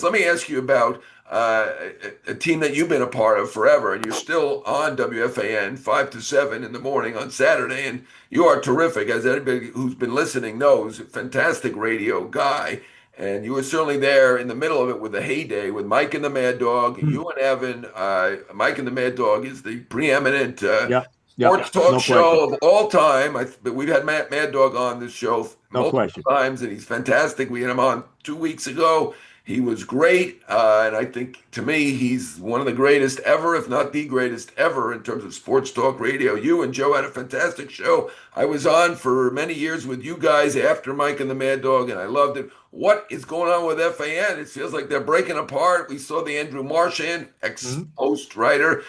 Let me ask you about a team that you've been a part of forever, and you're still on WFAN 5 to 7 in the morning on Saturday, and you are terrific, as anybody who's been listening knows, a fantastic radio guy. And you were certainly there in the middle of it with the heyday with Mike and the Mad Dog, Hmm. you and Evan. Mike and the Mad Dog is the preeminent Yep. Yep. sports talk No question. show of all time. But we've had Mad Dog on this show No multiple question. times, and he's fantastic. We had him on 2 weeks ago. He was great, and I think to me he's one of the greatest ever, if not the greatest ever, in terms of sports talk radio. You and Joe had a fantastic show. I was on for many years with you guys after Mike and the Mad Dog, and I loved it. What is going on with FAN? It feels like they're breaking apart. We saw the Andrew Marchand, Hmm. ex-host writer,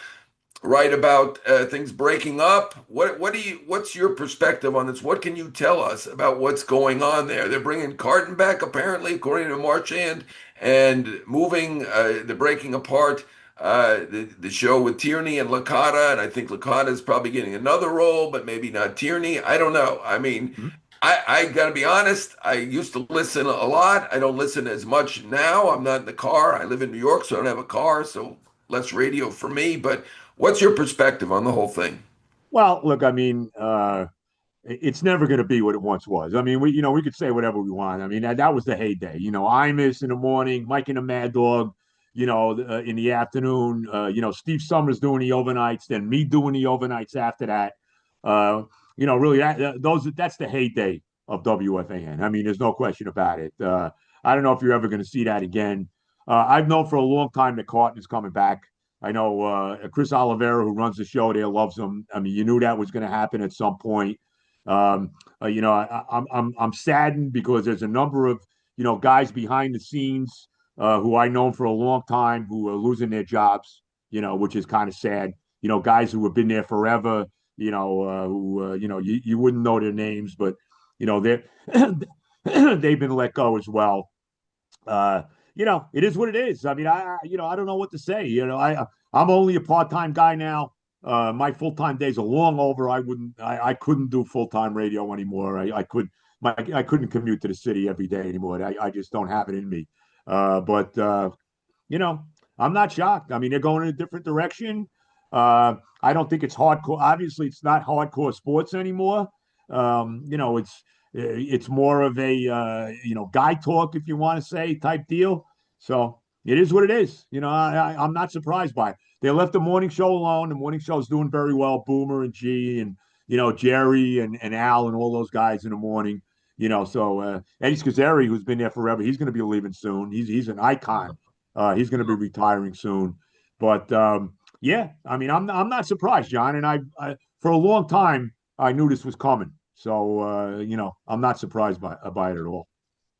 write about things breaking up. What's your perspective on this? What can you tell us about what's going on there? They're bringing Carton back, apparently, according to Marchand, and moving. They're breaking apart the show with Tierney and Licata, and I think Licata is probably getting another role, but maybe not Tierney. I don't know. I mean, Hmm. I got to be honest. I used to listen a lot. I don't listen as much now. I'm not in the car. I live in New York, so I don't have a car, so less radio for me. But what's your perspective on the whole thing? Well, look, I mean, it's never going to be what it once was. I mean, we could say whatever we want. I mean, that was the heyday. Imus in the morning, Mike and the Mad Dog, in the afternoon. Steve Summers doing the overnights, then me doing the overnights after that. Really, that's the heyday of WFAN. I mean, there's no question about it. I don't know if you're ever going to see that again. I've known for a long time that Carton is coming back. I know Chris Oliveira, who runs the show there, loves him. I mean, you knew that was going to happen at some point. I'm saddened because there's a number of guys behind the scenes who I know for a long time who are losing their jobs. Which is kind of sad. Guys who have been there forever. Who you wouldn't know their names, but they're they've been let go as well. It is what it is. I mean, I don't know what to say. I'm only a part-time guy now. My full-time days are long over. I couldn't do full-time radio anymore. I couldn't commute to the city every day anymore. I just don't have it in me. But I'm not shocked. I mean, they're going in a different direction. I don't think it's hardcore. Obviously, it's not hardcore sports anymore. It's more of a guy talk, if you want to say, type deal. So it is what it is. I'm not surprised by it. They left the morning show alone. The morning show's doing very well. Boomer and G and Jerry and Al and all those guys in the morning. So Eddie Scazzeri, who's been there forever, he's going to be leaving soon. He's an icon. He's going to be retiring soon. But yeah, I mean, I'm not surprised, John. And I for a long time I knew this was coming. So I'm not surprised by it at all.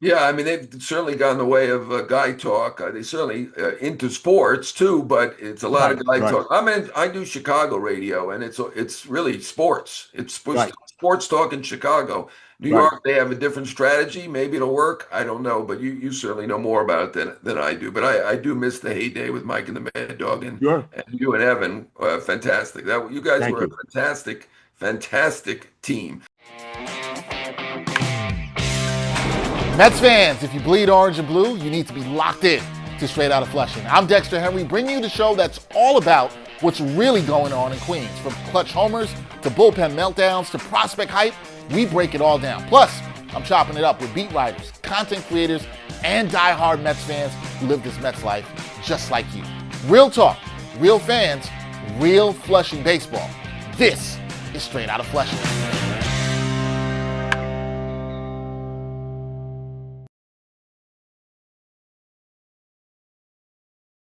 Yeah, I mean, they've certainly gone the way of guy talk. They certainly into sports too, but it's a lot Right, of guy right, talk. I do Chicago radio, and it's really sports. It's right, sports talk in Chicago. New right. York, they have a different strategy. Maybe it'll work. I don't know, but you certainly know more about it than I do. But I do miss the heyday with Mike and the Mad Dog Sure. and you and Evan. Fantastic. That you guys Thank were a you. fantastic team. Mets fans, if you bleed orange and blue, you need to be locked in to Straight Outta Flushing. I'm Dexter Henry, bringing you the show that's all about what's really going on in Queens. From clutch homers to bullpen meltdowns to prospect hype, we break it all down. Plus, I'm chopping it up with beat writers, content creators, and diehard Mets fans who live this Mets life just like you. Real talk, real fans, real Flushing baseball. This is Straight Outta Flushing.